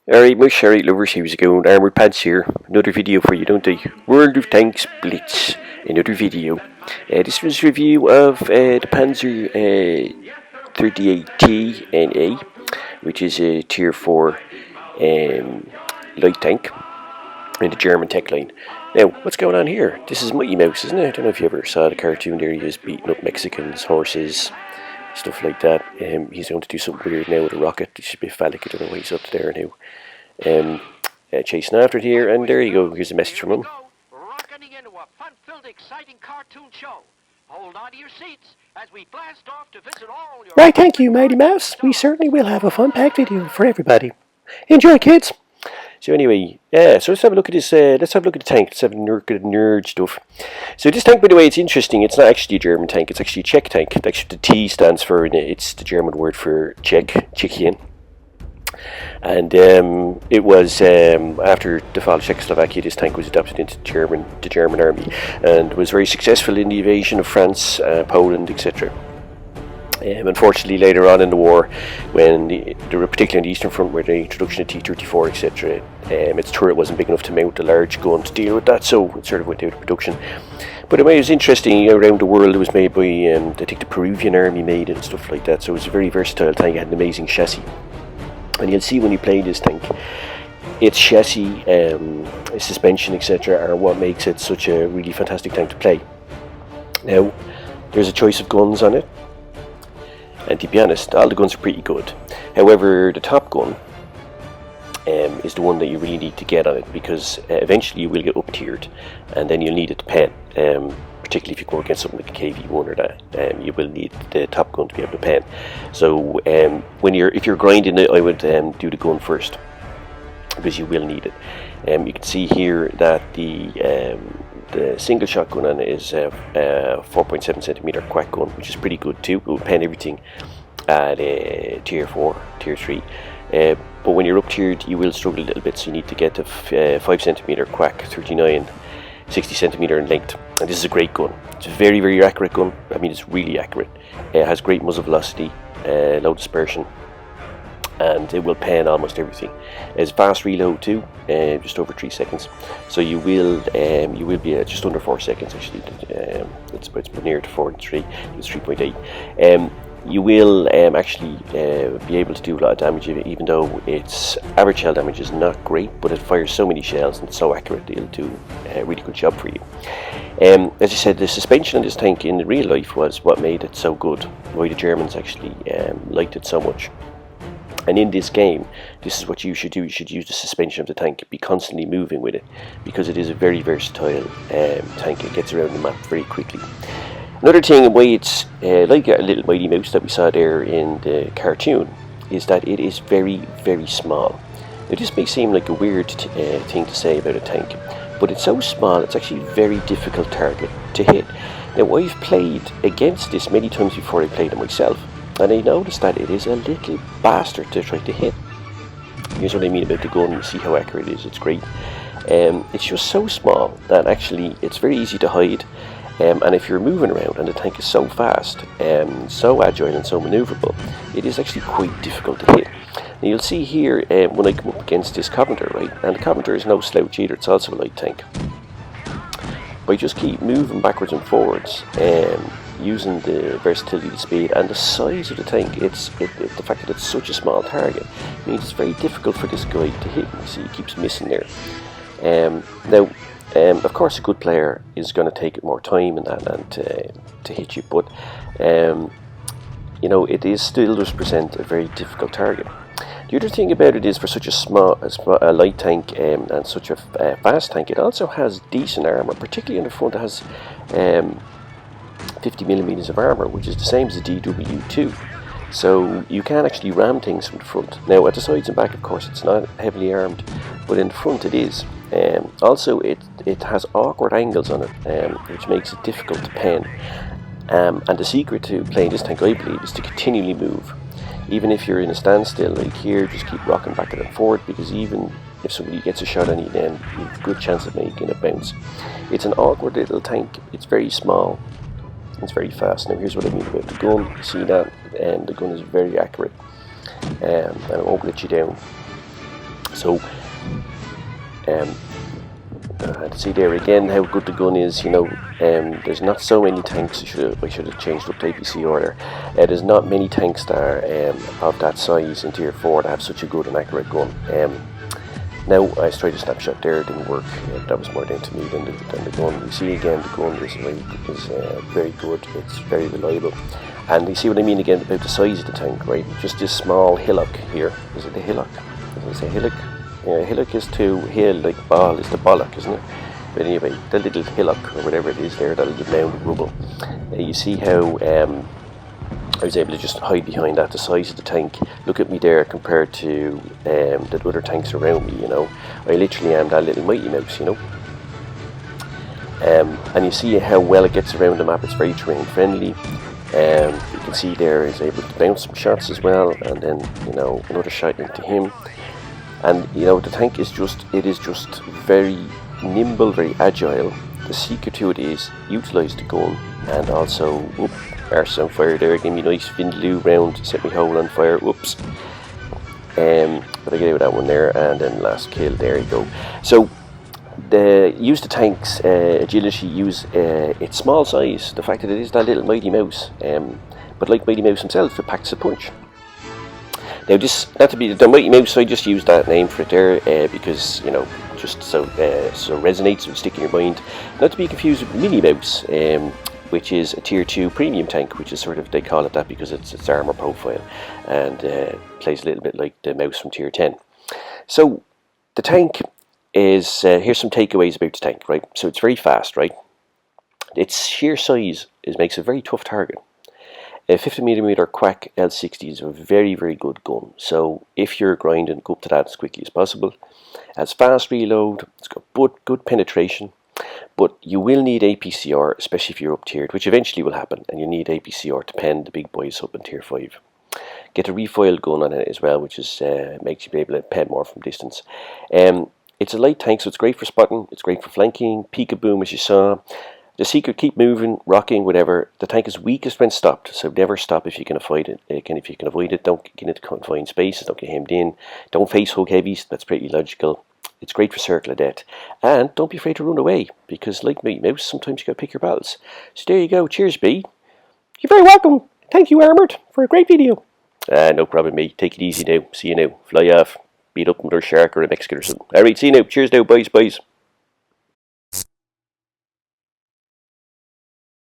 Alright, my Sherry lovers, how's it going? Armoured Pants here. Another video for you, don't I? World of Tanks Blitz. Another video. This was a review of the Panzer 38T NA, which is a Tier 4 light tank in the German tech line. Now, what's going on here? This is Mighty Mouse, isn't it? I don't know if you ever saw the cartoon there. He was beating up Mexicans, horses, stuff like that. He's going to do something weird now with a rocket. It should be phallic. I don't know why he's up there now. Chasing after it here, and there you go. Here's a message from him. Rocketing into a fun-filled, exciting cartoon show. Hold on to your seats as we blast off to visit all your... Right, thank you, Mighty Mouse. We certainly will have a fun-packed video for everybody. Enjoy, kids. So anyway, yeah, so let's have a look at this, let's have a look at the tank. Let's have a look at the nerd stuff. So this tank, by the way, it's interesting. It's not actually a German tank. It's actually a Czech tank. That's what the T stands for. It's the German word for Czechian. And it was, after the fall of Czechoslovakia, this tank was adopted into the German army and was very successful in the invasion of France, Poland, etc. Unfortunately, later on in the war, when particularly on the Eastern Front, where the introduction of T-34, etc., its turret wasn't big enough to mount a large gun to deal with that, so it sort of went out of production. But it was interesting. Around the world, it was made by, I think, the Peruvian army made it and stuff like that. So it was a very versatile tank. It had an amazing chassis, and you'll see when you play this tank, its chassis, its suspension, etc., are what makes it such a really fantastic tank to play. Now, there's a choice of guns on it. And to be honest, all the guns are pretty good. However, the top gun is the one that you really need to get on it, because eventually you will get up tiered, and then you'll need it to pen. Particularly if you go against something like a KV-1 or that, you will need the top gun to be able to pen. So if you're grinding it, I would do the gun first, because you will need it. You can see here that the single shotgun on it is a 4.7 centimeter quack gun, which is pretty good too. It will pen everything at tier 4, tier 3. But when you're up tiered, you will struggle a little bit, so you need to get a 5 centimeter quack 39, 60 centimeter in length. And this is a great gun. It's a very, very accurate gun. I mean, it's really accurate. It has great muzzle velocity, low dispersion, and it will pen almost everything. It's fast reload too, just over 3 seconds. So you will be at just under 4 seconds actually. It's near to 4 and 3. It's 3.8. You will actually be able to do a lot of damage, even though its average shell damage is not great, but it fires so many shells and it's so accurate that it'll do a really good job for you. As I said, the suspension on this tank in real life was what made it so good, why the Germans actually liked it so much. And in this game, this is what you should do. You should use the suspension of the tank, be constantly moving with it, because it is a very versatile tank. It gets around the map very quickly. Another thing, why it's like a little Mighty Mouse that we saw there in the cartoon, is that it is very, very small. Now, this may seem like a weird thing to say about a tank, but it's so small, it's actually a very difficult target to hit. Now, I've played against this many times before I played it myself, and I noticed that it is a little bastard to try to hit. Here's what I mean about the gun. You see how accurate it is. It's great. It's just so small that actually it's very easy to hide. And if you're moving around and the tank is so fast, so agile and so maneuverable, it is actually quite difficult to hit. Now you'll see here when I come up against this Coventer, right? And the Coventer is no slouch either. It's also a light tank. But I just keep moving backwards and forwards, using the versatility, the speed, and the size of the tank. The fact that it's such a small target means it's very difficult for this guy to hit. You see, he keeps missing there. Now, of course, a good player is going to take more time in that and to hit you, but you know, it is still does present a very difficult target. The other thing about it is, for such a light tank and such a fast tank, it also has decent armor. Particularly in the front, it has 50mm of armor, which is the same as the DW2. So you can actually ram things from the front. Now at the sides and back, of course, it's not heavily armed, but in the front it is. Also, it has awkward angles on it, which makes it difficult to pen. And the secret to playing this tank, I believe, is to continually move. Even if you're in a standstill, like here, just keep rocking back and forward, because even if somebody gets a shot on you, then you have a good chance of making a bounce. It's an awkward little tank. It's very small. It's very fast. Now here's what I mean about the gun. You see that? And the gun is very accurate. And it won't let you down. So, see there again how good the gun is. You know, there's not so many tanks. I should have changed up the APC order. There's not many tanks that are of that size in Tier 4 that have such a good and accurate gun. Now I tried a snapshot there, it didn't work. That was more down to me than the gun. You see again, the gun is very good. It's very reliable. And you see what I mean again about the size of the tank, right? Just this small hillock here. Is it a hillock? Does it say hillock? Yeah, hillock is to hill, like ball is the bollock, isn't it? But anyway, the little hillock or whatever it is there, that little mound of rubble. You see how I was able to just hide behind that, the size of the tank. Look at me there compared to the other tanks around me, you know. I literally am that little mighty mouse, you know. And you see how well it gets around the map. It's very terrain friendly. You can see there is able to bounce some shots as well, and then, you know, another shot into him. And you know, the tank is just very nimble, very agile. The secret to it is utilise the gun, and also arse on fire there, give me a nice vindaloo round, set me hole on fire, whoops. But I get out that one there, and then last kill, there you go. So use the tank's agility, use its small size, the fact that it is that little mighty mouse, but like Mighty Mouse himself, it packs a punch. Now this, not to be the Mighty Mouse, I just used that name for it there because, you know, just so resonates, and stick in your mind. Not to be confused with Mini Mouse, which is a Tier 2 premium tank, which is sort of, they call it that because it's armor profile, and plays a little bit like the mouse from Tier 10. So the tank is, here's some takeaways about the tank, right? So it's very fast, right? Its sheer size makes it a very tough target. A 50mm Quack L60 is a very, very good gun. So if you're grinding, go up to that as quickly as possible. It has fast reload, it's got good penetration, but you will need APCR, especially if you're up tiered, which eventually will happen, and you need APCR to pen the big boys up in Tier 5. Get a recoil gun on it as well, which is makes you be able to pen more from distance. It's a light tank, so it's great for spotting, it's great for flanking, peek-a-boom as you saw. The secret, keep moving, rocking, whatever. The tank is weakest when stopped, so never stop if you can avoid it. If you can avoid it, don't get into confined spaces, don't get hemmed in. Don't face hug heavies, that's pretty logical. It's great for circle of death. And don't be afraid to run away, because like Mighty Mouse, sometimes you got to pick your battles. So there you go, cheers B. You're very welcome. Thank you, Armoured, for a great video. No problem, mate. Take it easy now. See you now. Fly off. Beat up another shark or a Mexican or something. Alright, see you now. Cheers now, boys.